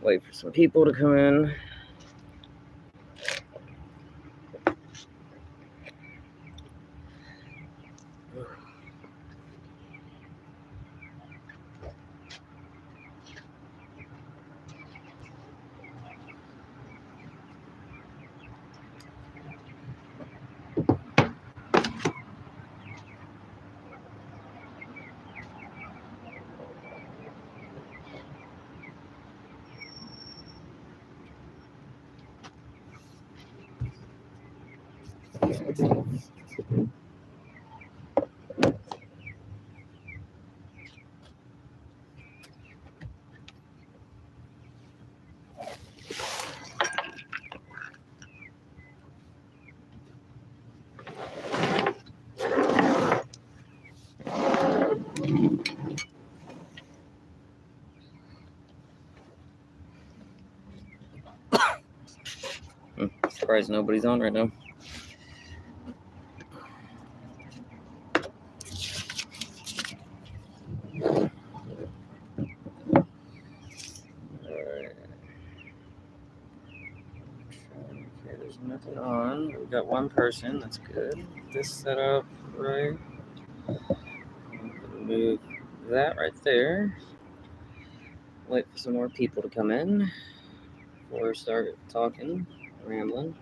Wait for some people to come in. Surprised nobody's on right now. Alright. Okay, there's nothing on. We got one person, that's good. Get this set up right. Move that right there. Wait for some more people to come in before we start talking, rambling.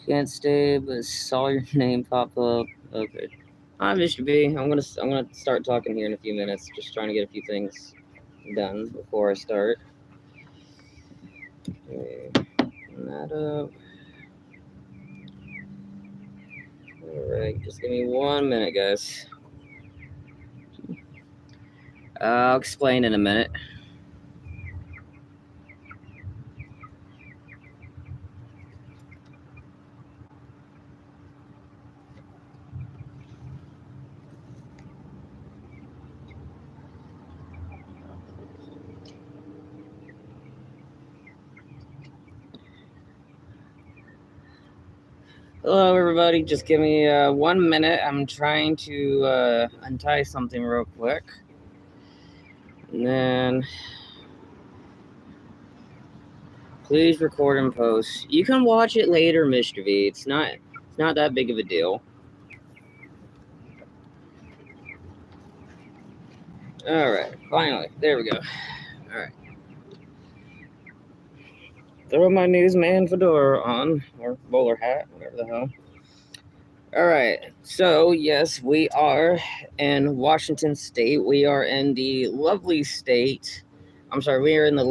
Can't stay, but saw your name pop up. Okay. Hi, Mr. B. I'm gonna start talking here in a few minutes. Just trying to get a few things done before I start. Okay, open that up. Alright, just give me 1 minute, guys. I'll explain in a minute. Hello, everybody. Just give me 1 minute. I'm trying to untie something real quick. And then please record and post. You can watch it later, Mr. V. It's not that big of a deal. Alright, finally. There we go. Alright. Throw my newsman fedora on, or bowler hat, whatever the hell. Alright, so yes, we are in Washington State. We are in the lovely state. We are in the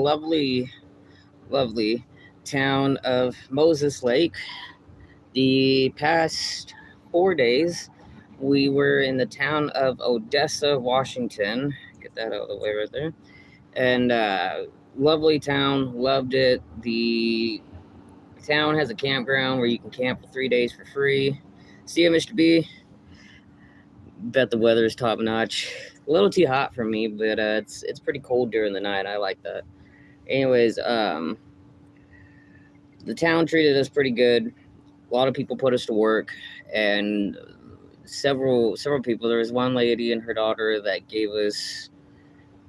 lovely town of Moses Lake. The past 4 days, we were in the town of Odessa, Washington. Get that out of the way right there. And lovely town, loved it. The town has a campground where you can camp for 3 days for free. See you, Mr. B. Bet the weather is top notch. A little too hot for me, but it's pretty cold during the night. I like that. Anyways, the town treated us pretty good. A lot of people put us to work, and several people. There was one lady and her daughter that gave us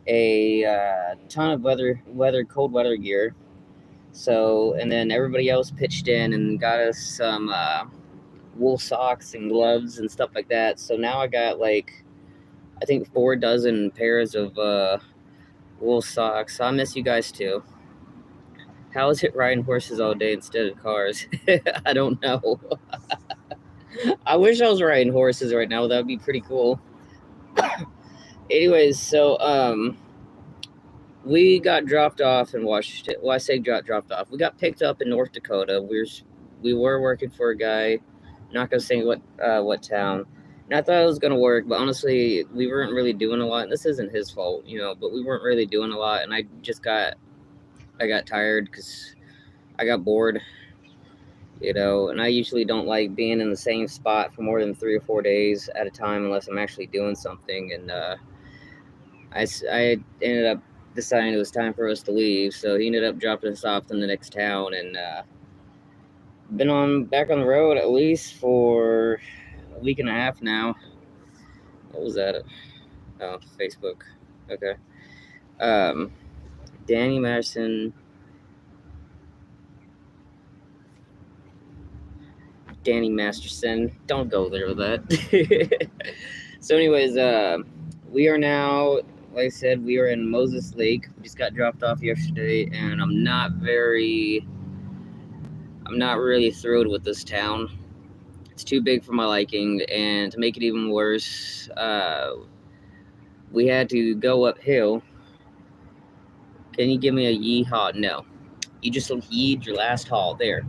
a ton of cold weather gear. So, and then everybody else pitched in and got us some wool socks and gloves and stuff like that. So now I got I think 4 dozen pairs of wool socks. I miss you guys too. How is it riding horses all day instead of cars? I don't know. I wish I was riding horses right now. That would be pretty cool. Anyways, so we got dropped off in Washington. Well, I say dropped off. We got picked up in North Dakota. We were working for a guy. Not gonna say what town. And I thought it was gonna work, but honestly, we weren't really doing a lot. And this isn't his fault, but we weren't really doing a lot. And I got tired because I got bored. you know, and I usually don't like being in the same spot for more than 3 or 4 days at a time unless I'm actually doing something. And I ended up deciding it was time for us to leave, so he ended up dropping us off in the next town, and been on back on the road at least for a week and a half now. What was that? Oh, Facebook. Okay. Um, Danny Madison. Danny Masterson. Don't go there with that. So, anyways, we are now, like I said, we are in Moses Lake. We just got dropped off yesterday, and I'm not really thrilled with this town. It's too big for my liking, and to make it even worse, we had to go uphill. Can you give me a yeehaw? No. You just yeed your last haul there.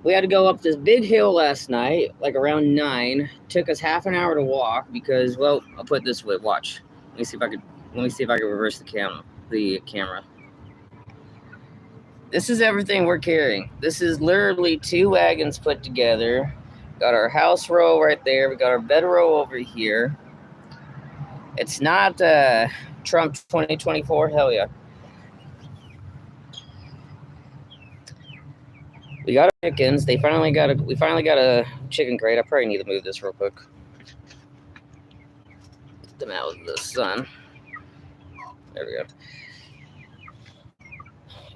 We had to go up this big hill last night, like around 9. Took us half an hour to walk because, well, I'll put it this way. Watch. Let me see if I can reverse the camera. This is everything we're carrying. This is literally 2 wagons put together. Got our house row right there. We got our bed row over here. It's not Trump 2024. Hell yeah. We got our chickens. We finally got a chicken crate. I probably need to move this real quick. Get them out of the sun. There we go.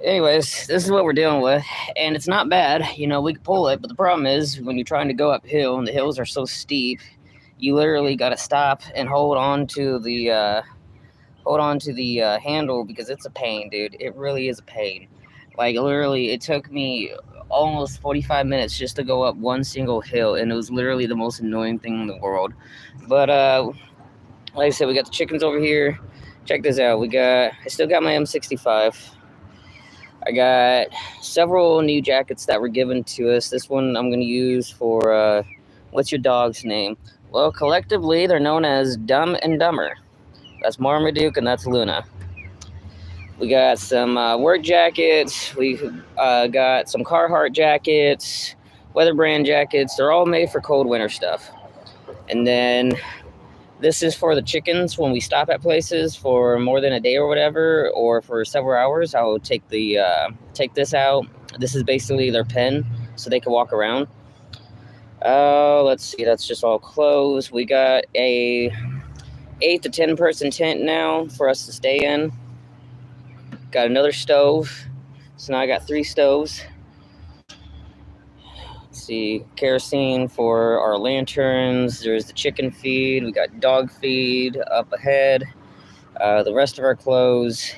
Anyways, this is what we're dealing with, and it's not bad. You know, we can pull it, but the problem is when you're trying to go uphill and the hills are so steep, you literally got to stop and hold on to the handle because it's a pain, dude. It really is a pain. Like, literally, it took me almost 45 minutes just to go up one single hill, and it was literally the most annoying thing in the world. But like I said, we got the chickens over here. Check this out. I still got my M65. I got several new jackets that were given to us. This one I'm going to use for, what's your dog's name? Well, collectively, they're known as Dumb and Dumber. That's Marmaduke, and that's Luna. We got some work jackets. We got some Carhartt jackets, Weather Brand jackets. They're all made for cold winter stuff. And then this is for the chickens when we stop at places for more than a day or whatever, or for several hours. I will take this out. This is basically their pen, so they can walk around. Let's see. That's just all clothes. We got a 8 to 10 person tent now for us to stay in. Got another stove. So now I got 3 stoves. Let's see, kerosene for our lanterns. There's the chicken feed. We got dog feed up ahead. The rest of our clothes.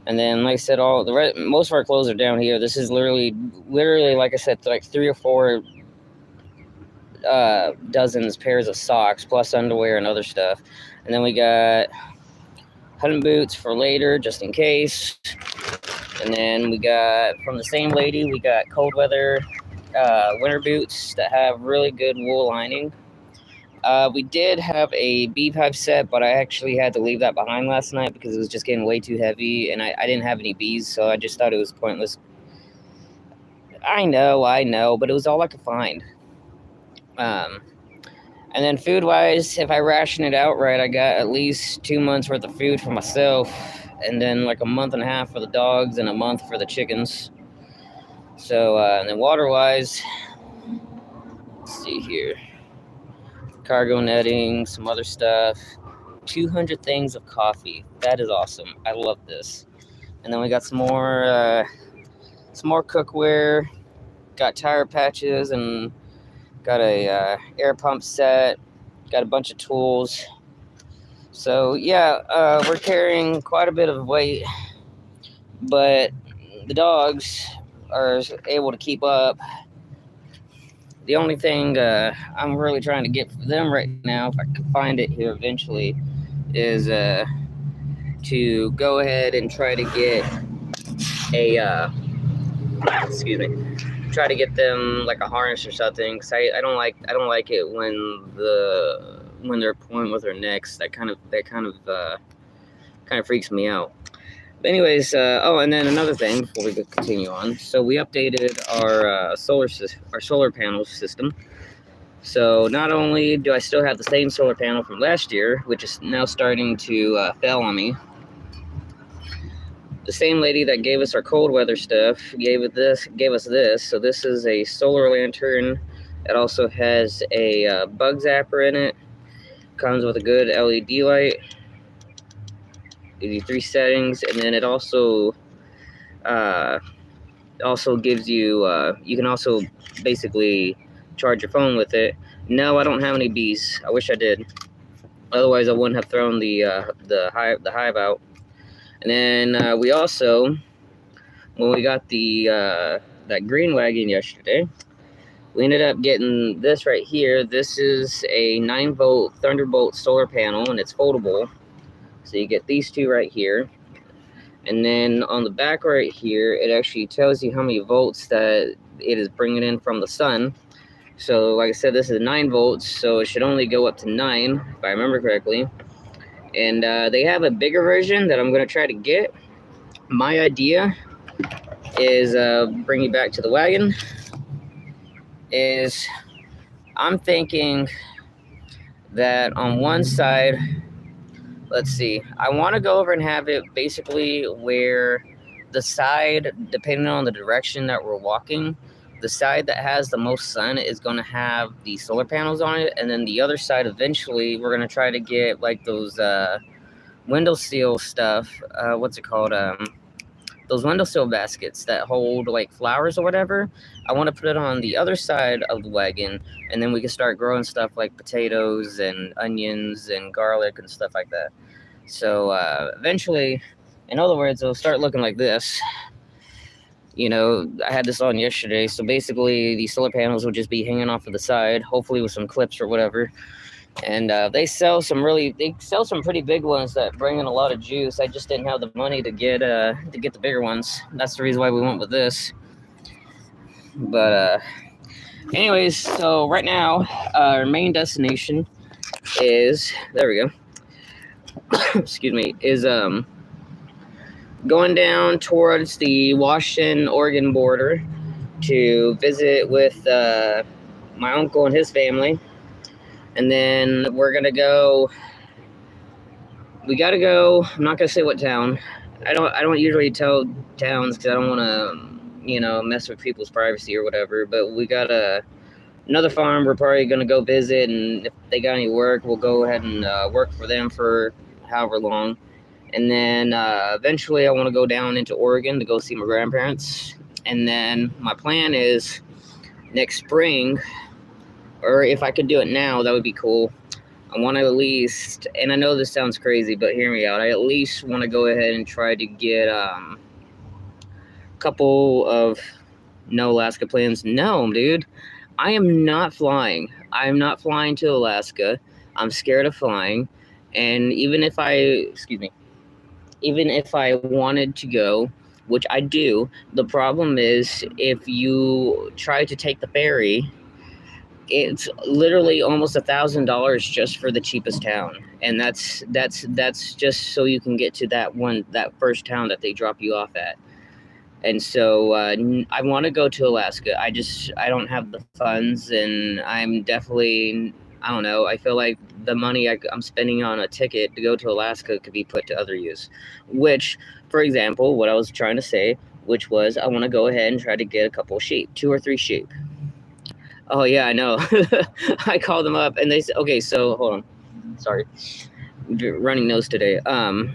And then, like I said, most of our clothes are down here. This is literally, like I said, like 3 or 4 dozens pairs of socks, plus underwear and other stuff. And then we got hunting boots for later, just in case. And then we got, from the same lady, we got cold weather winter boots that have really good wool lining. We did have a beehive set, but I actually had to leave that behind last night because it was just getting way too heavy, and I didn't have any bees, so I just thought it was pointless. I know, but it was all I could find. And then food-wise, if I ration it out right, I got at least 2 months worth of food for myself, and then like a month and a half for the dogs and a month for the chickens. So, and then water-wise, let's see here. Cargo netting, some other stuff. 200 things of coffee. That is awesome. I love this. And then we got some more cookware. Got tire patches and got a air pump set. Got a bunch of tools. So yeah, we're carrying quite a bit of weight, but the dogs are able to keep up. The only thing I'm really trying to get for them right now, if I can find it here eventually, is to go ahead and try to get try to get them like a harness or something. Cause I don't like it when they're pulling with their necks. That kind of freaks me out. But anyways, oh, and then another thing before we continue on. So we updated our solar panel system. So not only do I still have the same solar panel from last year, which is now starting to fail on me, the same lady that gave us our cold weather stuff gave us this. So this is a solar lantern. It also has a bug zapper in it. Comes with a good LED light. Gives you 3 settings, and then it also gives you you can also basically charge your phone with it. No, I don't have any bees. I wish I did. Otherwise, I wouldn't have thrown the hive out. And then we also, when we got that green wagon yesterday, we ended up getting this right here. This is a 9-volt Thunderbolt solar panel, and it's foldable. So you get these two right here. And then on the back right here, it actually tells you how many volts that it is bringing in from the sun. So like I said, this is 9 volts, so it should only go up to 9, if I remember correctly. And they have a bigger version that I'm going to try to get. My idea is, bring you back to the wagon, is I'm thinking that on one side, let's see, I want to go over and have it basically where the side, depending on the direction that we're walking, the side that has the most sun is going to have the solar panels on it, and then the other side, eventually, we're going to try to get like those windowsill stuff, what's it called, those windowsill baskets that hold like flowers or whatever. I want to put it on the other side of the wagon, and then we can start growing stuff like potatoes and onions and garlic and stuff like that. So eventually, in other words, it'll start looking like this. You know, I had this on yesterday, so basically these solar panels will just be hanging off of the side, hopefully with some clips or whatever. And they sell some pretty big ones that bring in a lot of juice. I just didn't have the money to get the bigger ones. That's the reason why we went with this. But anyways, so right now our main destination is, there we go. Excuse me, is going down towards the Washington, Oregon border to visit with my uncle and his family. And then we're going to go, we got to go, I'm not going to say what town. I don't usually tell towns because I don't want to, you know, mess with people's privacy or whatever. But we got another farm we're probably going to go visit. And if they got any work, we'll go ahead and work for them for however long. And then eventually I want to go down into Oregon to go see my grandparents. And then my plan is next spring, or if I could do it now, that would be cool. I want to at least, and I know this sounds crazy, but hear me out. I at least want to go ahead and try to get a couple of no Alaska plans. No, dude, I am not flying. I'm not flying to Alaska. I'm scared of flying. And even if I wanted to go, which I do, the problem is if you try to take the ferry, it's literally almost $1,000 just for the cheapest town, and that's just so you can get to that first town that they drop you off at. And so I want to go to Alaska. I don't have the funds, and I'm definitely, I don't know, I feel like the money I'm spending on a ticket to go to Alaska could be put to other use. Which, for example, what I was trying to say, which was I want to go ahead and try to get a couple of sheep, 2 or 3 sheep. Oh, yeah, I know. I called them up, and they said, okay, so hold on. Sorry. Running nose today. I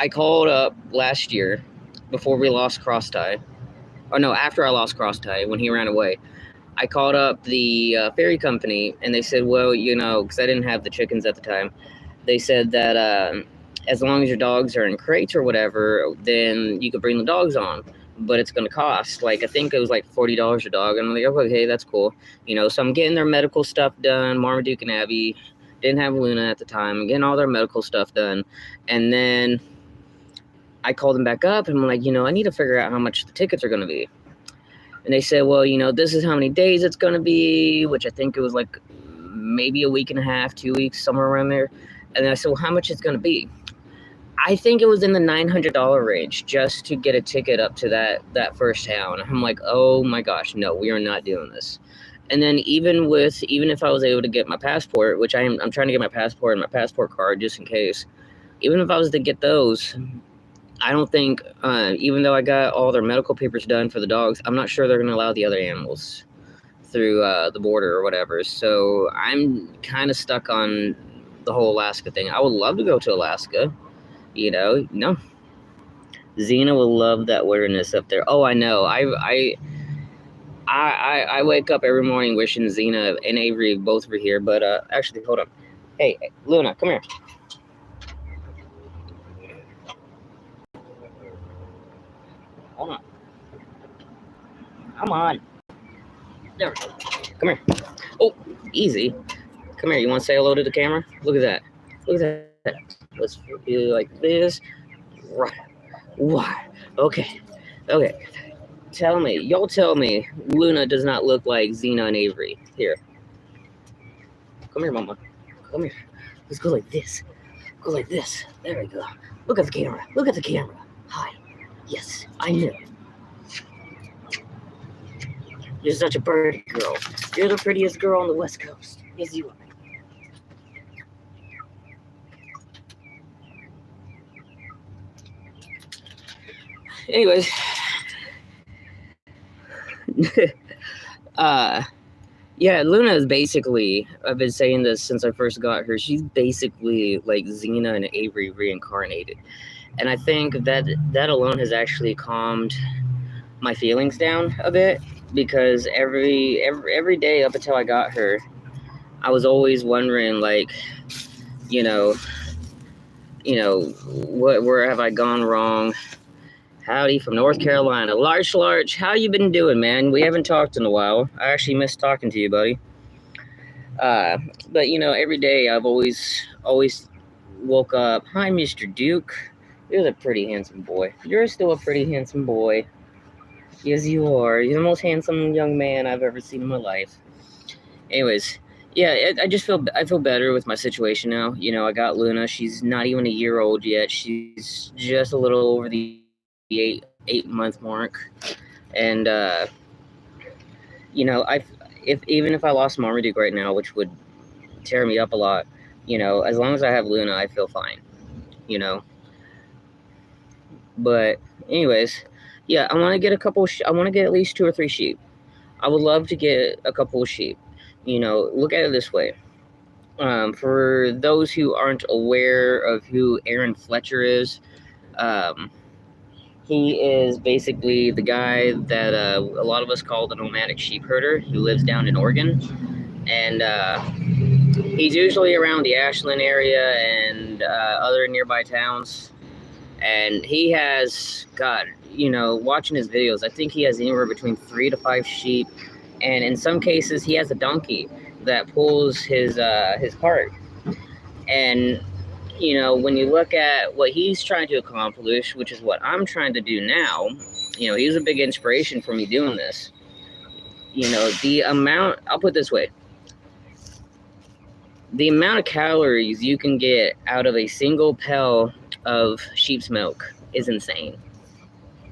called up last year before we lost Crosstie. Or no, after I lost Crosstie, when he ran away. I called up the ferry company, and they said, well, you know, because I didn't have the chickens at the time. They said that as long as your dogs are in crates or whatever, then you could bring the dogs on. But it's going to cost, like, I think it was like $40 a dog. And I'm like, okay, that's cool. You know, so I'm getting their medical stuff done. Marmaduke and Abby didn't have Luna at the time. I'm getting all their medical stuff done. And then I called them back up, and I'm like, you know, I need to figure out how much the tickets are going to be. And they said, well, you know, this is how many days it's going to be, which I think it was like maybe a week and a half, 2 weeks, somewhere around there. And then I said, well, how much it's going to be? I think it was in the $900 range just to get a ticket up to that first town. I'm like, oh my gosh, no, we are not doing this. And then even if I was able to get my passport, which I'm trying to get my passport and my passport card just in case, even if I was to get those, I don't think, even though I got all their medical papers done for the dogs, I'm not sure they're going to allow the other animals through the border or whatever. So I'm kind of stuck on the whole Alaska thing. I would love to go to Alaska, no. Xena will love that wilderness up there. Oh, I know. I wake up every morning wishing Xena and Avery both were here, but actually, hold on. Hey, Luna, come here. Hold on. Come on. There we go. Come here. Oh, easy. Come here. You want to say hello to the camera? Look at that. Look at that. Let's do like this. Right. What? Okay. Okay. Y'all tell me Luna does not look like Xena and Avery. Here. Come here, Mama. Come here. Let's go like this. Go like this. There we go. Look at the camera. Look at the camera. Hi. Yes, I knew. You're such a birdie girl. You're the prettiest girl on the West Coast. Yes, you are. Anyways. Yeah, Luna is basically, I've been saying this since I first got her, she's basically like Xena and Avery reincarnated. And I think that alone has actually calmed my feelings down a bit, because every day up until I got her, I was always wondering, like, where have I gone wrong? Howdy from North Carolina. Large, how you been doing, man? We haven't talked in a while. I actually missed talking to you, buddy. But every day I've always woke up. Hi, Mr. Duke. You're a pretty handsome boy. You're still a pretty handsome boy. Yes, you are. You're the most handsome young man I've ever seen in my life. Anyways, yeah, I feel better with my situation now. I got Luna. She's not even a year old yet. She's just a little over the 8-month mark, and even if I lost Marmaduke right now, which would tear me up a lot, as long as I have Luna, I feel fine, But anyways, yeah, I want to get I want to get at least 2 or 3 sheep. I would love to get a couple of sheep. Look at it this way. For those who aren't aware of who Aaron Fletcher is, he is basically the guy that a lot of us call the nomadic sheep herder, who lives down in Oregon. And he's usually around the Ashland area and other nearby towns. And he has, watching his videos, I think he has anywhere between 3 to 5 sheep. And in some cases, he has a donkey that pulls his cart. And when you look at what he's trying to accomplish, which is what I'm trying to do now, he's a big inspiration for me doing this. The amount, I'll put it this way, the amount of calories you can get out of a single pail of sheep's milk is insane.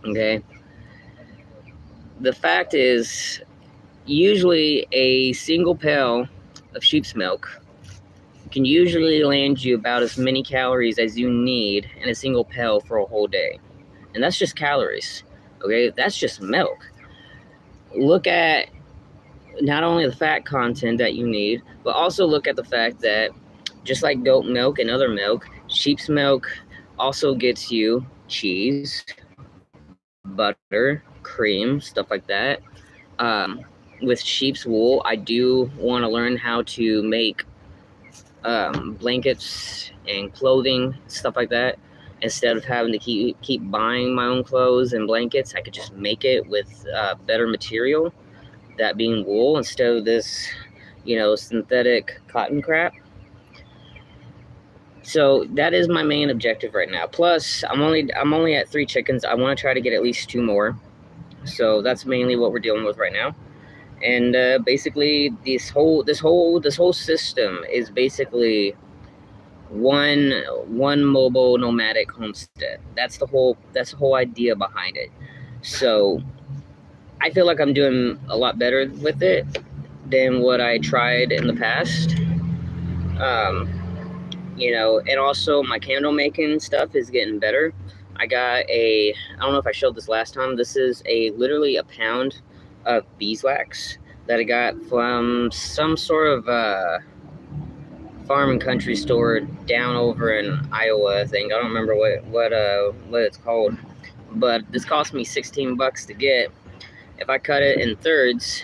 Okay? The fact is, usually a single pail of sheep's milk can usually land you about as many calories as you need in a single pail for a whole day. And that's just calories, okay? That's just milk. Look at not only the fat content that you need, but also look at the fact that just like goat milk and other milk, sheep's milk also gets you cheese, butter, cream, stuff like that. With sheep's wool, I do want to learn how to make blankets and clothing, stuff like that. Instead of having to keep buying my own clothes and blankets, I could just make it with better material, that being wool, instead of this, synthetic cotton crap. So that is my main objective right now. Plus, I'm only at 3 chickens. I want to try to get at least 2 more. So that's mainly what we're dealing with right now. And basically, this whole system is basically one mobile nomadic homestead. That's the whole idea behind it. So I feel like I'm doing a lot better with it than what I tried in the past. And also my candle making stuff is getting better. I got I don't know if I showed this last time. This is literally a pound of beeswax that I got from some sort of farm and country store down over in Iowa, I think. I don't remember what it's called, but this cost me $16 to get. If I cut it in thirds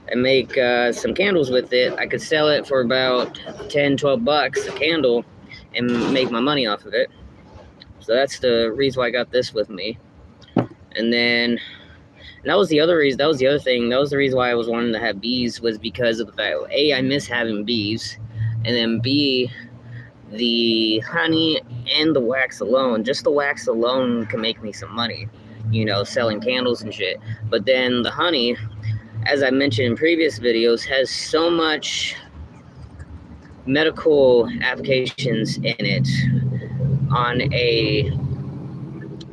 and make some candles with it, I could sell it for about $10-12 a candle and make my money off of it. So that's the reason why I got this with me. And then that was the other reason. That was the other thing. That was the reason why I was wanting to have bees, was because of the fact, A, I miss having bees, and then B, the honey and the wax alone, just the wax alone can make me some money, selling candles and shit. But then the honey, as I mentioned in previous videos, has so much medical applications in it on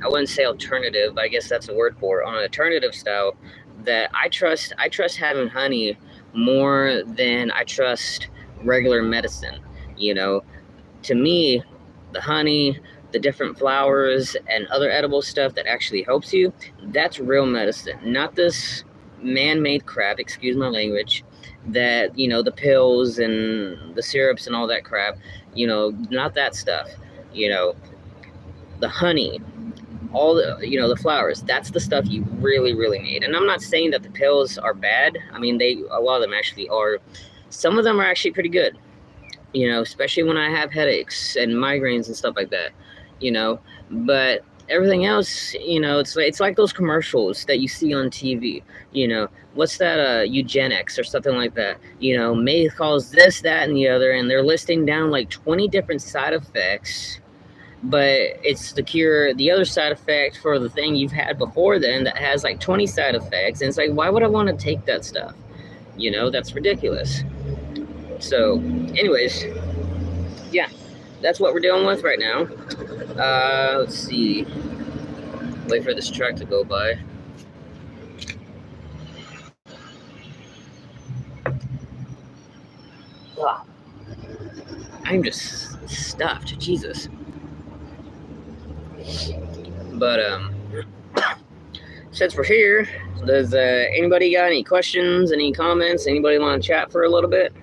I wouldn't say alternative, but I guess that's a word for it, on an alternative style, that I trust having honey more than I trust regular medicine. To me, the honey, the different flowers and other edible stuff that actually helps you, that's real medicine, not this man-made crap, excuse my language, that, the pills and the syrups and all that crap, not that stuff. The honey, all the flowers, that's the stuff you really, really need. And I'm not saying that the pills are bad. I mean, a lot of them actually are. Some of them are actually pretty good, especially when I have headaches and migraines and stuff like that, but everything else, it's like those commercials that you see on TV, what's that, eugenics or something like that, may cause this, that, and the other, and they're listing down like 20 different side effects, but it's the other side effect for the thing you've had before then that has like 20 side effects, and it's like, why would I want to take that stuff? That's ridiculous. So anyways, yeah, that's what we're dealing with right now. Let's see. Wait for this truck to go by. Wow. I'm just stuffed, Jesus. But since we're here, does anybody got any questions, any comments? Anybody want to chat for a little bit?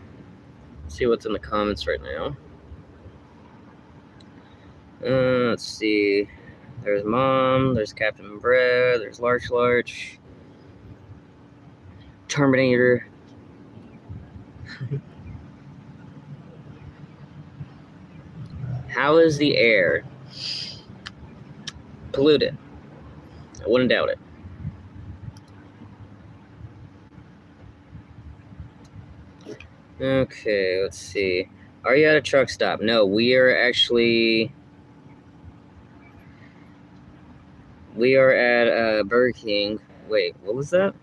Let's see what's in the comments right now. Let's see. There's Mom, there's Captain Brad, there's Larch, Terminator. How is the air? Polluted. I wouldn't doubt it. Okay, let's see. Are you at a truck stop? No, we are at Burger King. Wait, what was that?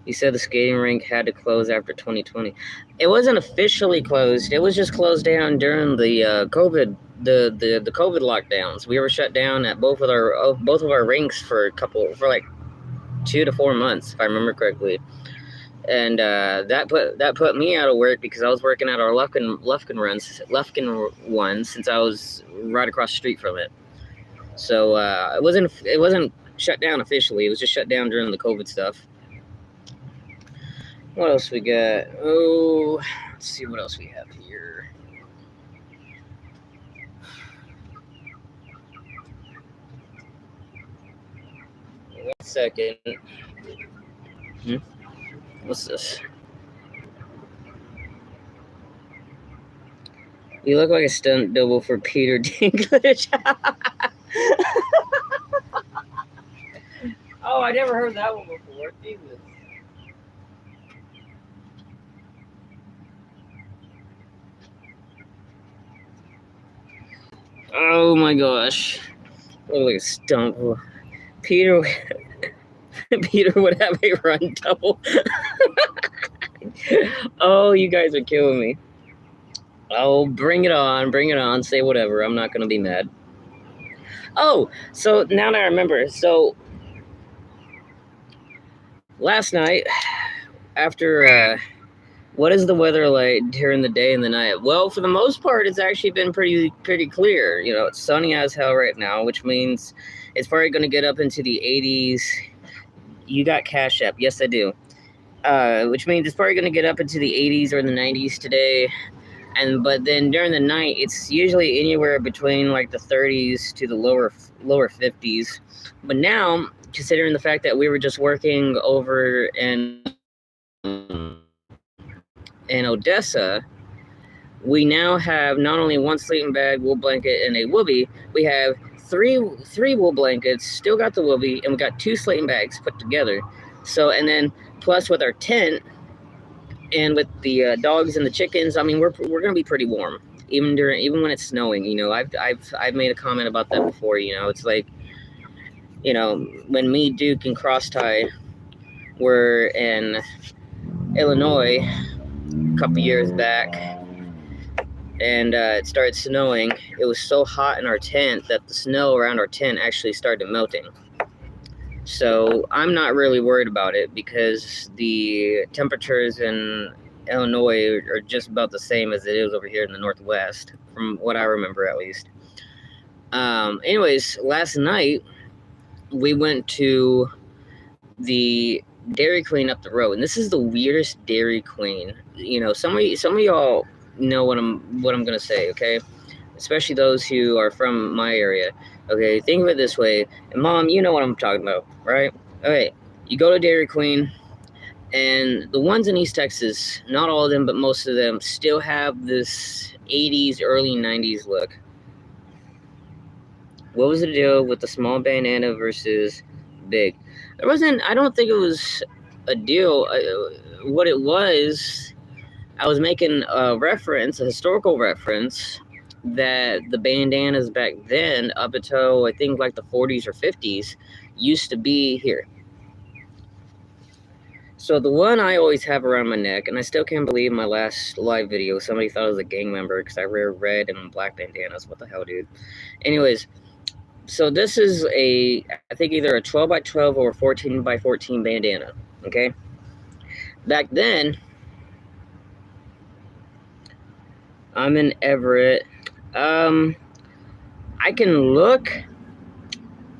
You said the skating rink had to close after 2020. It wasn't officially closed. It was just closed down during the COVID, the COVID lockdowns. We were shut down at both of our rinks for like 2 to 4 months, if I remember correctly. And that put me out of work because I was working at our Lufkin one, since I was right across the street from it. So it wasn't shut down officially. It was just shut down during the COVID stuff. What else we got? Oh, let's see what else we have here. One second. What's this? You look like a stunt double for Peter Dinklage. Oh, I never heard that one before. Jesus. Oh my gosh. Look like a stunt. Peter would have a run double. Oh, you guys are killing me. Oh, bring it on, say whatever. I'm not gonna be mad. Oh, so now that I remember, so last night after what is the weather like during the day and the night? Well, for the most part, it's actually been pretty clear. You know, it's sunny as hell right now, which means it's probably going to get up into the 80s. You got Cash App? Yes, I do. Which means it's probably going to get up into the 80s or the 90s today. But then during the night, it's usually anywhere between like the 30s to the lower 50s. But now, considering the fact that we were just working over in Odessa, we now have not only one sleeping bag, wool blanket, and a whoopee. We have three wool blankets, still got the whoopee, and we got 2 sleeping bags put together. So, and then plus with our tent and with the dogs and the chickens, I mean, we're gonna be pretty warm even when it's snowing. You know, I've made a comment about that before. You know, it's like, you know, when me, Duke, and Cross Tie were in Illinois a couple years back, and it started snowing. It was so hot in our tent that the snow around our tent actually started melting. So I'm not really worried about it because the temperatures in Illinois are just about the same as it is over here in the Northwest, from what I remember at least. Anyways, last night we went to the Dairy Queen up the road, and this is the weirdest Dairy Queen. You know, some of y'all know what I'm gonna say, okay? Especially those who are from my area. Okay, think of it this way. And Mom, you know what I'm talking about, right? Okay, you go to Dairy Queen, and the ones in East Texas, not all of them, but most of them, still have this 80s, early 90s look. What was the deal with the small bandana versus big? I don't think it was a deal. What it was, I was making a historical reference, that the bandanas back then, up until I think like the 40s or 50s, used to be here. So the one I always have around my neck, and I still can't believe my last live video, somebody thought I was a gang member because I wear red and black bandanas. What the hell, dude? Anyways, so this is I think either a 12 by 12 or 14 by 14 bandana, okay? Back then, I'm in Everett. I can look.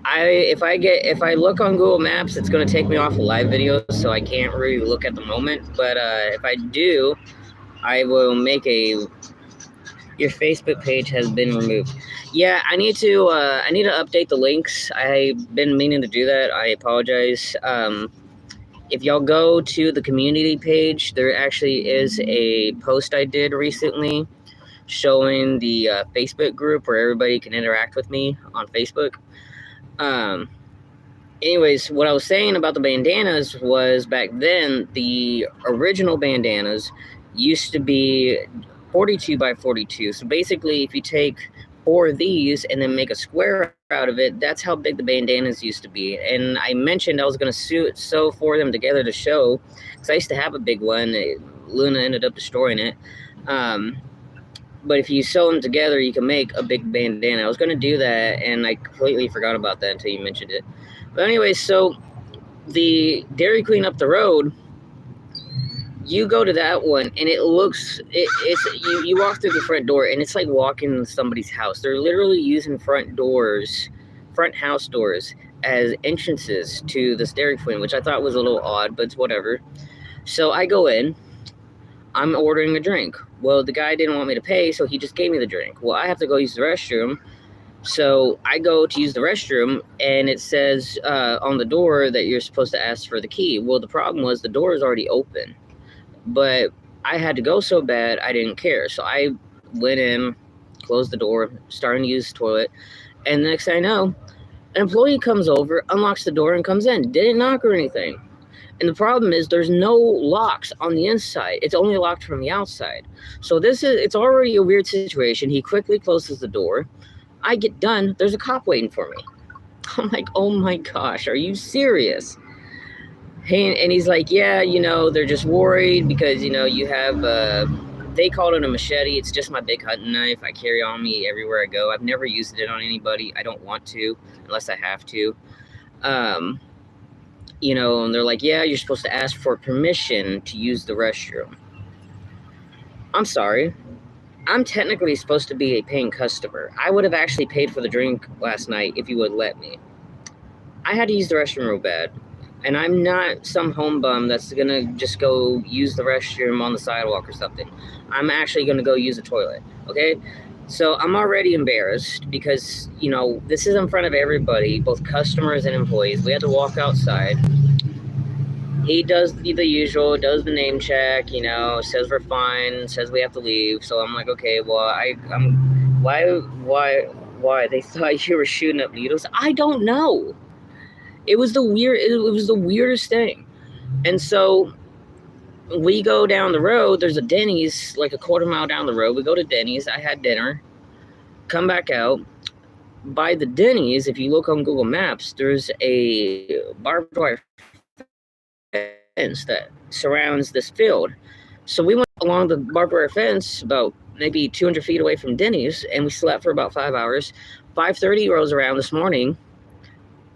If I look on Google Maps, it's gonna take me off of live videos, so I can't really look at the moment. But if I do, I will make your Facebook page has been removed. Yeah, I need to update the links. I've been meaning to do that. I apologize. If y'all go to the community page, there actually is a post I did recently showing the Facebook group where everybody can interact with me on Facebook. Anyways, what I was saying about the bandanas was, back then, the original bandanas used to be 42 by 42. So basically, if you take 4 of these and then make a square out of it, that's how big the bandanas used to be. And I mentioned I was going to sew 4 of them together to show, because I used to have a big one. Luna ended up destroying it. But if you sew them together, you can make a big bandana. I was going to do that, and I completely forgot about that until you mentioned it. But anyway, so the Dairy Queen up the road, you go to that one, and you walk through the front door, and it's like walking in somebody's house. They're literally using front house doors, as entrances to this Dairy Queen, which I thought was a little odd, but it's whatever. So I go in. I'm ordering a drink. Well, the guy didn't want me to pay, so he just gave me the drink. Well, I have to go use the restroom. So I go to use the restroom, and it says on the door that you're supposed to ask for the key. Well, the problem was the door is already open. But I had to go so bad, I didn't care. So I went in, closed the door, starting to use the toilet. And the next thing I know, an employee comes over, unlocks the door, and comes in. Didn't knock or anything. And the problem is there's no locks on the inside. It's only locked from the outside. So it's already a weird situation. He quickly closes the door. I get done. There's a cop waiting for me. I'm like, oh my gosh, are you serious? And he's like, yeah, they're just worried because, you have, they call it a machete. It's just my big hunting knife. I carry on me everywhere I go. I've never used it on anybody. I don't want to unless I have to. And they're like, yeah, you're supposed to ask for permission to use the restroom. I'm sorry. I'm technically supposed to be a paying customer. I would have actually paid for the drink last night if you would let me. I had to use the restroom real bad. And I'm not some home bum that's going to just go use the restroom on the sidewalk or something. I'm actually going to go use a toilet, okay? So I'm already embarrassed because, this is in front of everybody, both customers and employees. We had to walk outside. He does the usual, does the name check, says we're fine, says we have to leave. So I'm like, okay, well, why? They thought you were shooting up needles. I don't know. It was the weirdest thing. And so we go down the road. There's a Denny's like a quarter mile down the road. We go to Denny's. I had dinner. Come back out. By the Denny's, if you look on Google Maps, there's a barbed wire fence that surrounds this field. So we went along the barbed wire fence about maybe 200 feet away from Denny's, and we slept for about 5 hours. 5:30 rolls around this morning.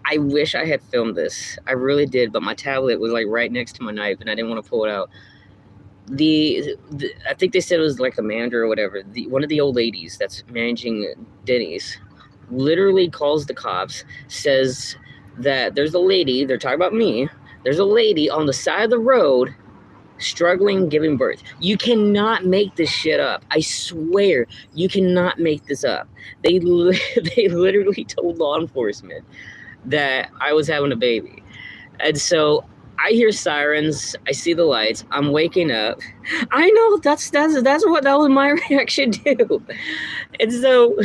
I wish I had filmed this. I really did, but my tablet was like right next to my knife, and I didn't want to pull it out. I think they said it was like the manager or whatever. One of the old ladies that's managing Denny's literally calls the cops, says that there's a lady, they're talking about me, there's a lady on the side of the road struggling giving birth. You cannot make this shit up. I swear, you cannot make this up. They literally told law enforcement that I was having a baby. And so I hear sirens, I see the lights, I'm waking up. I know that's what that was my reaction to. And so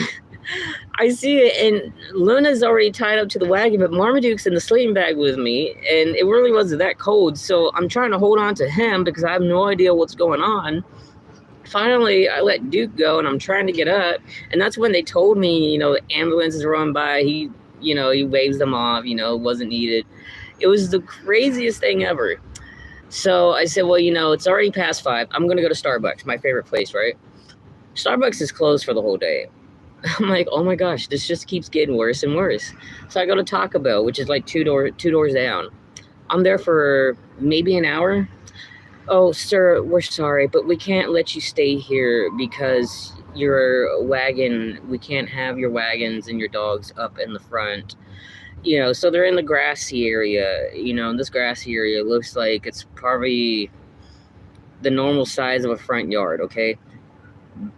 I see it, and Luna's already tied up to the wagon, but Marmaduke's in the sleeping bag with me, and it really wasn't that cold. So I'm trying to hold on to him because I have no idea what's going on. Finally, I let Duke go, and I'm trying to get up, and that's when they told me, the ambulances run by. He waves them off, it wasn't needed. It was the craziest thing ever. So I said, well, it's already past 5. I'm going to go to Starbucks, my favorite place, right? Starbucks is closed for the whole day. I'm like, oh my gosh, this just keeps getting worse and worse. So I go to Taco Bell, which is like two doors down. I'm there for maybe an hour. Oh, sir, we're sorry, but we can't let you stay here because your wagon, we can't have your wagons and your dogs up in the front. So they're in the grassy area, and this grassy area looks like it's probably the normal size of a front yard, okay?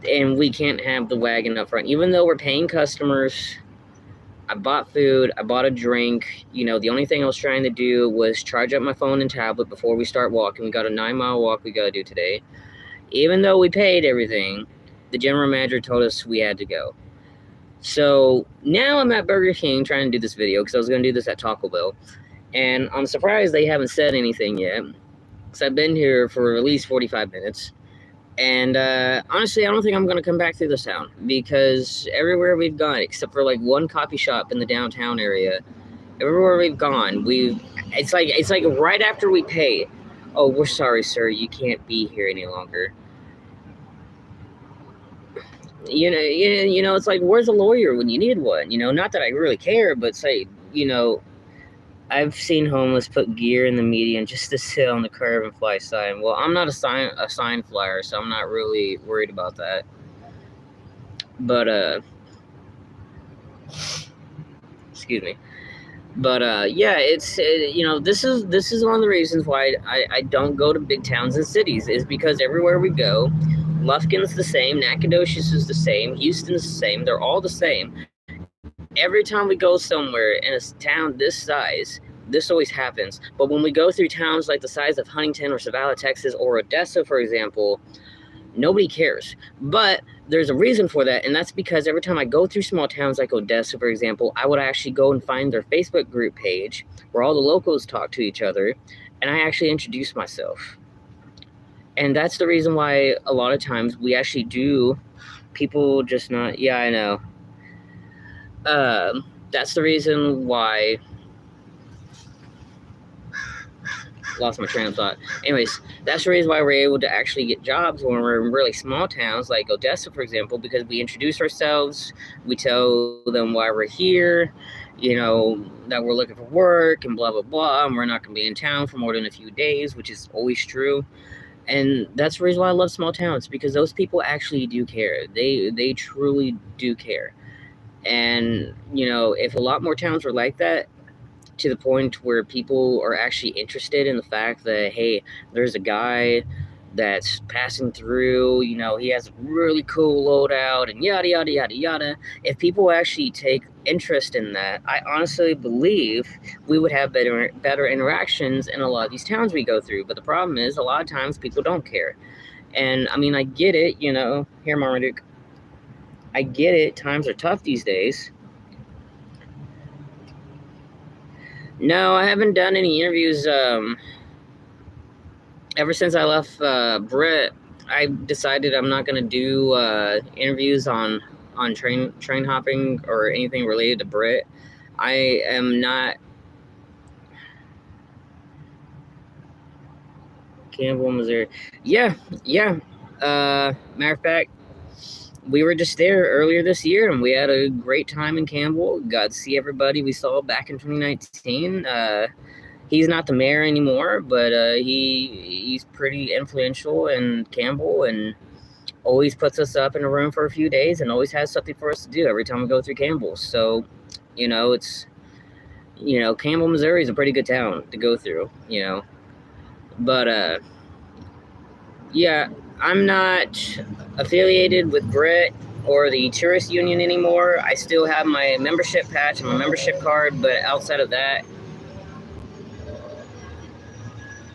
And we can't have the wagon up front. Even though we're paying customers, I bought food, I bought a drink. The only thing I was trying to do was charge up my phone and tablet before we start walking. We got a 9-mile walk we got to do today. Even though we paid everything, the general manager told us we had to go. So now I'm at Burger King trying to do this video because I was going to do this at Taco Bell. And I'm surprised they haven't said anything yet because I've been here for at least 45 minutes. And honestly, I don't think I'm going to come back through this town because everywhere we've gone, except for like one coffee shop in the downtown area, everywhere we've gone, it's like right after we pay, oh, we're sorry, sir, you can't be here any longer. It's like, where's a lawyer when you need one? Not that I really care, but say, I've seen homeless put gear in the median just to sit on the curb and fly sign. Well, I'm not a sign flyer, so I'm not really worried about that. But excuse me. But yeah, it's this is one of the reasons why I don't go to big towns and cities, is because everywhere we go, Lufkin's the same, Nacogdoches is the same, Houston's the same. They're all the same. Every time we go somewhere in a town this size, this always happens. But when we go through towns like the size of Huntington or Savannah, Texas, or Odessa, for example, nobody cares. But there's a reason for that, and that's because every time I go through small towns like Odessa, for example, I would actually go and find their Facebook group page where all the locals talk to each other, and I actually introduce myself. And that's the reason why a lot of times we actually do, people just not, yeah, I know. That's the reason why lost my train of thought. Anyways, that's the reason why we're able to actually get jobs when we're in really small towns like Odessa, for example, because we introduce ourselves, we tell them why we're here, that we're looking for work and blah, blah, blah, and we're not going to be in town for more than a few days, which is always true. And that's the reason why I love small towns, because those people actually do care. They truly do care. And, if a lot more towns were like that, to the point where people are actually interested in the fact that, hey, there's a guy that's passing through, he has a really cool loadout and yada, yada, yada, yada. If people actually take interest in that, I honestly believe we would have better interactions in a lot of these towns we go through. But the problem is, a lot of times people don't care. And I mean, I get it, here, Marmaduke. I get it. Times are tough these days. No, I haven't done any interviews. Ever since I left Brit, I decided I'm not going to do interviews on train hopping or anything related to Brit. I am not. Campbell, Missouri. Yeah. Matter of fact, we were just there earlier this year, and we had a great time in Campbell. Got to see everybody we saw back in 2019. He's not the mayor anymore, but he's pretty influential in Campbell, and always puts us up in a room for a few days, and always has something for us to do every time we go through Campbell. So, it's Campbell, Missouri is a pretty good town to go through. But yeah, I'm not affiliated with Brit or the tourist union anymore. I still have my membership patch and my membership card, but outside of that,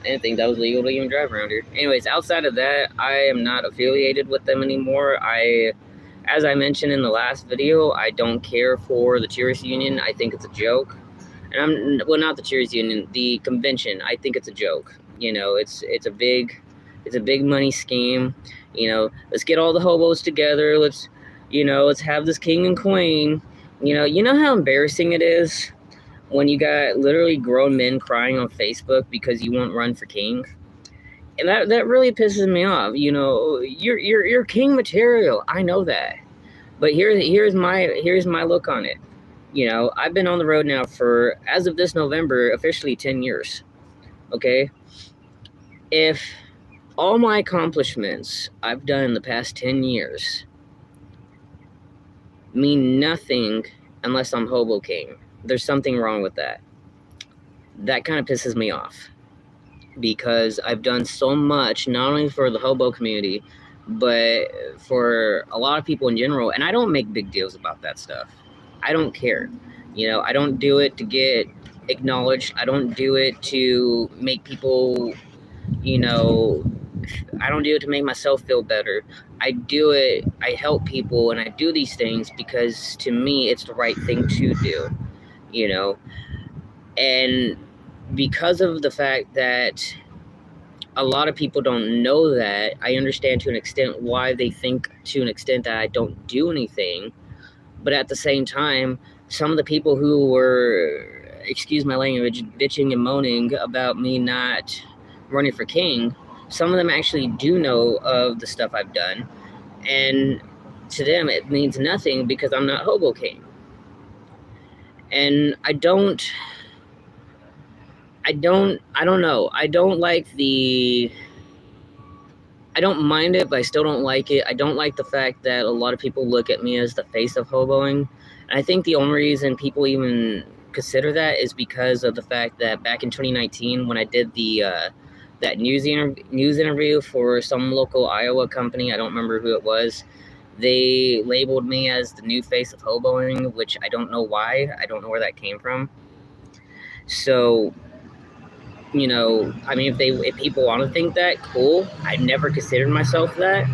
I didn't think that was legal to even drive around here. Anyways, outside of that, I am not affiliated with them anymore. As I mentioned in the last video, I don't care for the tourist union. I think it's a joke. And not the tourist union, the convention. I think it's a joke. It's a big money scheme. Let's get all the hobos together. Let's have this king and queen. You know how embarrassing it is when you got literally grown men crying on Facebook because you won't run for king. And that really pisses me off. You're king material. I know that. But here's my look on it. I've been on the road now for, as of this November, officially 10 years. Okay? If all my accomplishments I've done in the past 10 years mean nothing unless I'm hobo king, there's something wrong with that. That kind of pisses me off, because I've done so much, not only for the hobo community, but for a lot of people in general. And I don't make big deals about that stuff. I don't care. I don't do it to get acknowledged. I don't do it to make people, I don't do it to make myself feel better. I help people, and I do these things because to me it's the right thing to do. And because of the fact that a lot of people don't know that, I understand to an extent why they think to an extent that I don't do anything. But at the same time, some of the people who were, excuse my language, bitching and moaning about me not running for king, some of them actually do know of the stuff I've done. And to them, it means nothing because I'm not hobo king. And I don't know. I don't mind it, but I still don't like it. I don't like the fact that a lot of people look at me as the face of hoboing. And I think the only reason people even consider that is because of the fact that back in 2019, when I did that news interview for some local Iowa company, I don't remember who it was, they labeled me as the new face of hoboing, which I don't know why. I don't know where that came from. So, I mean, if people want to think that, cool. I never considered myself that.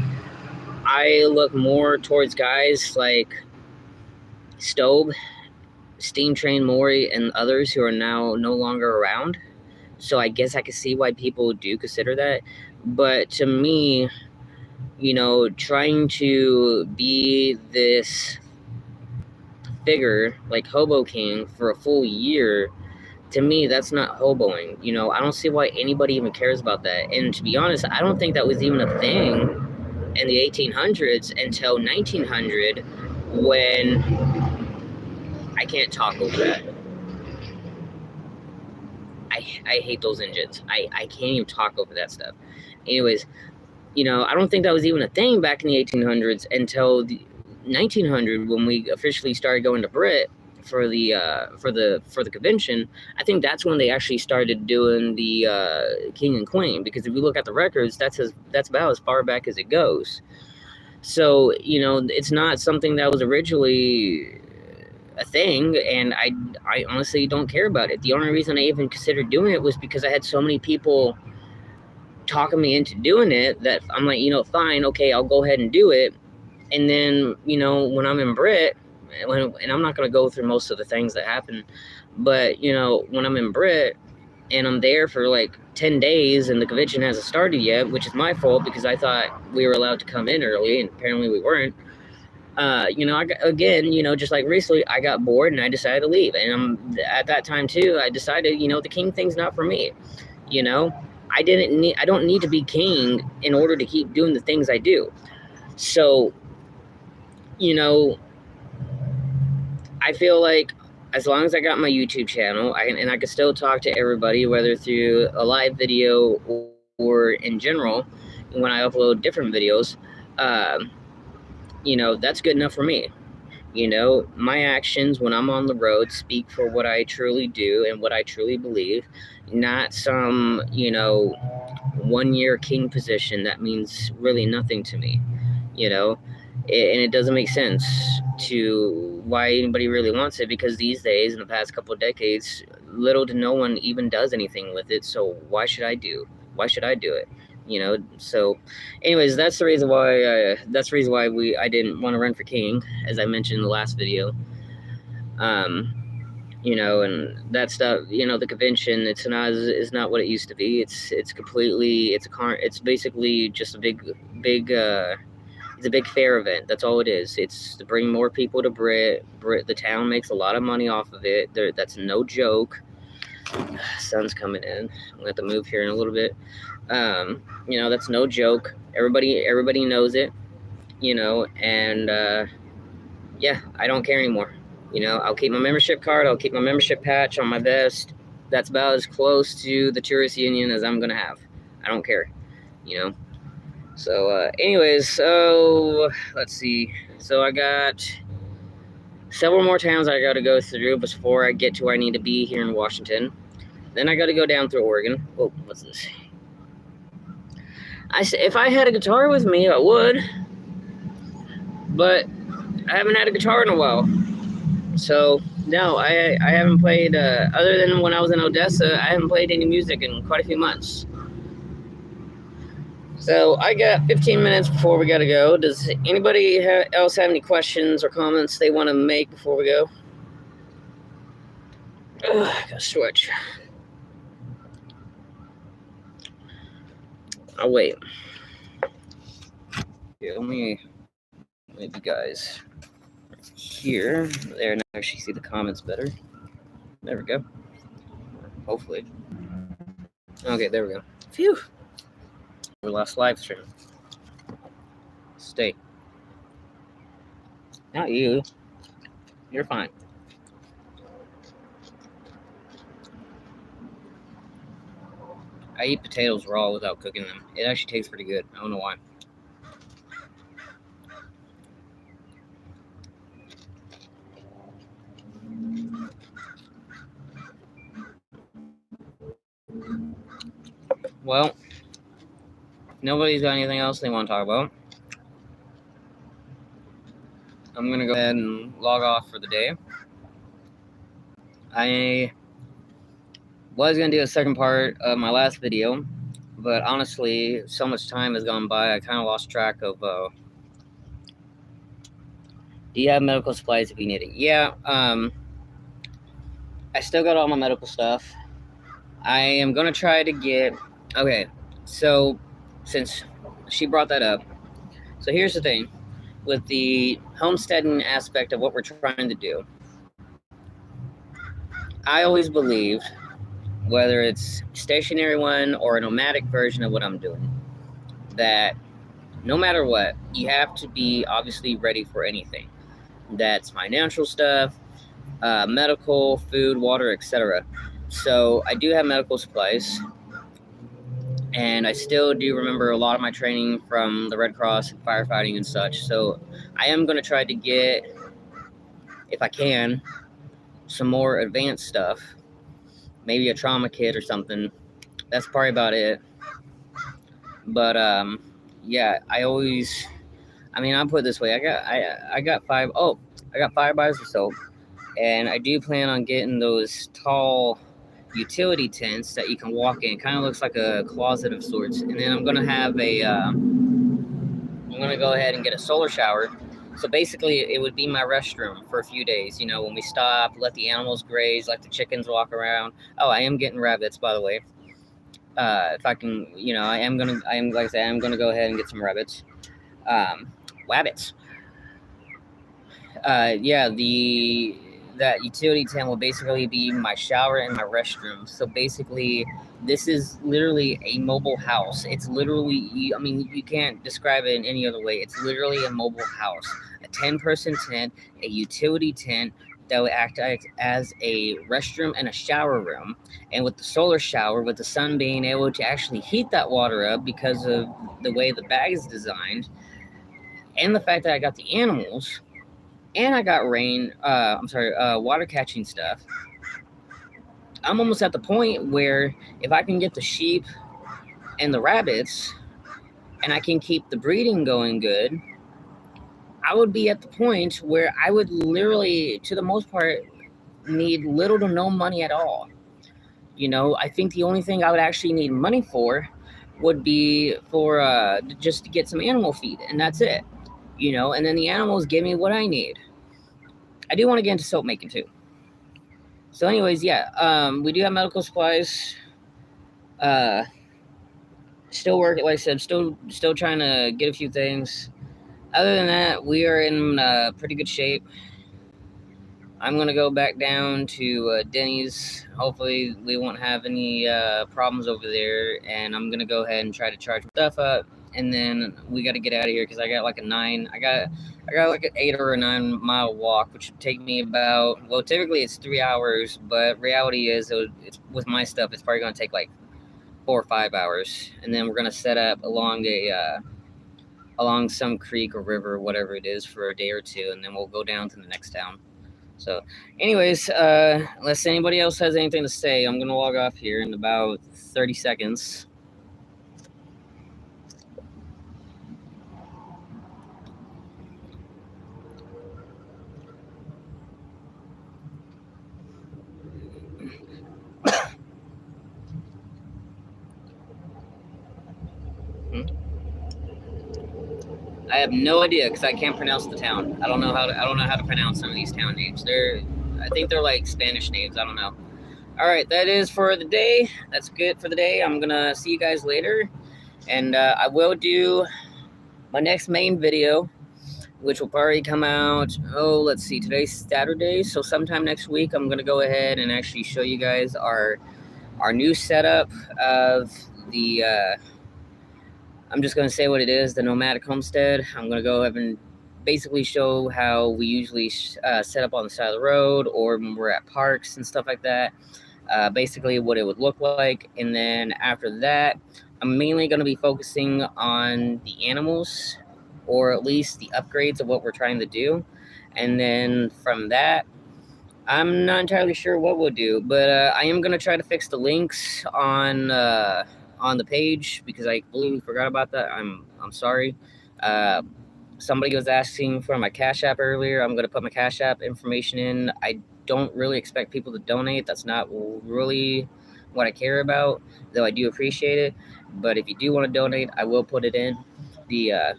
I look more towards guys like Stobe, Steam Train Maury, and others who are now no longer around. So I guess I can see why people do consider that. But to me, trying to be this figure like Hobo King for a full year to me, that's not hoboing. You know, I don't see why anybody even cares about that. And to be honest, I don't think that was even a thing in the 1800s until 1900, when I can't talk over that. I hate those engines. I can't even talk over that stuff. Anyways, you know, I don't think that was even a thing back in the 1800s until the 1900, when we officially started going to Brit for the convention. I think that's when they actually started doing the king and queen, because if you look at the records, that's about as far back as it goes. So, you know, it's not something that was originally a thing, and I honestly don't care about it. The only reason I even considered doing it was because I had so many people talking me into doing it that I'm like, you know, fine, okay, I'll go ahead and do it. And then, you know, when I'm in Brit, and I'm not going to go through most of the things that happen, but, you know, when I'm in Brit and I'm there for like 10 days and the convention hasn't started yet, which is my fault because I thought we were allowed to come in early and apparently we weren't. You know, again, you know, just like recently, I got bored and I decided to leave. And at that time too, I decided, you know, the king thing's not for me. You know, I don't need to be king in order to keep doing the things I do. So, you know, I feel like as long as I got my YouTube channel, I can still talk to everybody, whether through a live video or in general, when I upload different videos, you know, that's good enough for me. You know, my actions when I'm on the road speak for what I truly do and what I truly believe, not some, you know, 1 year king position that means really nothing to me, you know. And it doesn't make sense to why anybody really wants it, because these days, in the past couple of decades, little to no one even does anything with it. So why should I do it? You know. So anyways, that's the reason why I didn't want to run for king, as I mentioned in the last video. You know, and that stuff, you know, the convention, it's not what it used to be. It's basically just a big it's a big fair event. That's all it is. It's to bring more people to Brit. The town makes a lot of money off of it. That's no joke. Sun's coming in. I'm gonna have to move here in a little bit. You know, that's no joke. Everybody knows it. You know, and yeah, I don't care anymore. You know, I'll keep my membership card. I'll keep my membership patch on my vest. That's about as close to the tourist union as I'm gonna have. I don't care. You know. So, anyways, so let's see. So I got several more towns I got to go through before I get to where I need to be here in Washington. Then I got to go down through Oregon. Oh, what's this? If I had a guitar with me, I would. But I haven't had a guitar in a while. So, no, I haven't played, other than when I was in Odessa, I haven't played any music in quite a few months. So I got 15 minutes before we gotta go. Does anybody else have any questions or comments they want to make before we go? Ugh, I gotta switch. I'll wait. Okay, let me move you guys here. There, now I actually see the comments better. There we go. Hopefully. Okay, there we go. Phew. Our last live stream. Stay. Not you. You're fine. I eat potatoes raw without cooking them. It actually tastes pretty good. I don't know why. Well, nobody's got anything else they want to talk about. I'm going to go ahead and log off for the day. I was going to do a second part of my last video, but honestly, so much time has gone by, I kind of lost track of, do you have medical supplies if you need it? Yeah, I still got all my medical stuff. I am going to try to get, okay, so since she brought that up, so here's the thing. With the homesteading aspect of what we're trying to do, I always believed whether it's stationary one or a nomadic version of what I'm doing, that no matter what, you have to be obviously ready for anything. That's financial stuff, medical, food, water, etc. So I do have medical supplies, and I still do remember a lot of my training from the Red Cross and firefighting and such. So I am going to try to get, if I can, some more advanced stuff, maybe a trauma kit or something. That's probably about it. But yeah, I'll put it this way. I got five bars or so, and I do plan on getting those tall utility tents that you can walk in. It kind of looks like a closet of sorts. And then I'm gonna go ahead and get a solar shower. So basically, it would be my restroom for a few days. You know, when we stop, let the animals graze, let the chickens walk around. Oh, I am getting rabbits, by the way. If I can, I am gonna go ahead and get some rabbits. Wabbits. That utility tent will basically be my shower and my restroom. So basically, this is literally a mobile house. It's literally, you can't describe it in any other way. It's literally a mobile house, a 10-person tent, a utility tent that would act as a restroom and a shower room. And with the solar shower, with the sun being able to actually heat that water up because of the way the bag is designed, and the fact that I got the animals, and I got water catching stuff, I'm almost at the point where if I can get the sheep and the rabbits and I can keep the breeding going good, I would be at the point where I would literally, to the most part, need little to no money at all. I think the only thing I would actually need money for would be for just to get some animal feed, and that's it. And then the animals give me what I need. I do want to get into soap making too. So anyways, yeah, we do have medical supplies. Still working, like I said, still trying to get a few things. Other than that, we are in pretty good shape. I'm going to go back down to Denny's. Hopefully we won't have any problems over there. And I'm going to go ahead and try to charge stuff up. And then we got to get out of here because I got like an 8 or a 9 mile walk, which would take me about, well, typically it's 3 hours. But reality is, it's with my stuff, it's probably going to take like 4 or 5 hours. And then we're going to set up along some creek or river, whatever it is, for a day or two. And then we'll go down to the next town. So anyways, unless anybody else has anything to say, I'm going to log off here in about 30 seconds. I have no idea because I can't pronounce the town. I don't know how to pronounce some of these town names. I think they're like Spanish names. I don't know. All right, that is for the day. That's good for the day. I'm gonna see you guys later, and I will do my next main video, which will probably come out. Oh, let's see. Today's Saturday, so sometime next week, I'm gonna go ahead and actually show you guys our new setup of the. I'm just going to say what it is, the nomadic homestead. I'm going to go ahead and basically show how we usually set up on the side of the road or when we're at parks and stuff like that. Basically what it would look like. And then after that, I'm mainly going to be focusing on the animals, or at least the upgrades of what we're trying to do. And then from that, I'm not entirely sure what we'll do, but I am going to try to fix the links on the page because I completely forgot about that. I'm sorry. Somebody was asking for my Cash App earlier. I'm going to put my Cash App information in. I don't really expect people to donate. That's not really what I care about, though I do appreciate it. But if you do want to donate, I will put it in the I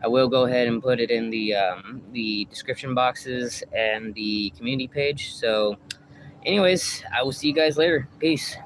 will go ahead and put it in the description boxes and the community page. So anyways, I will see you guys later. Peace.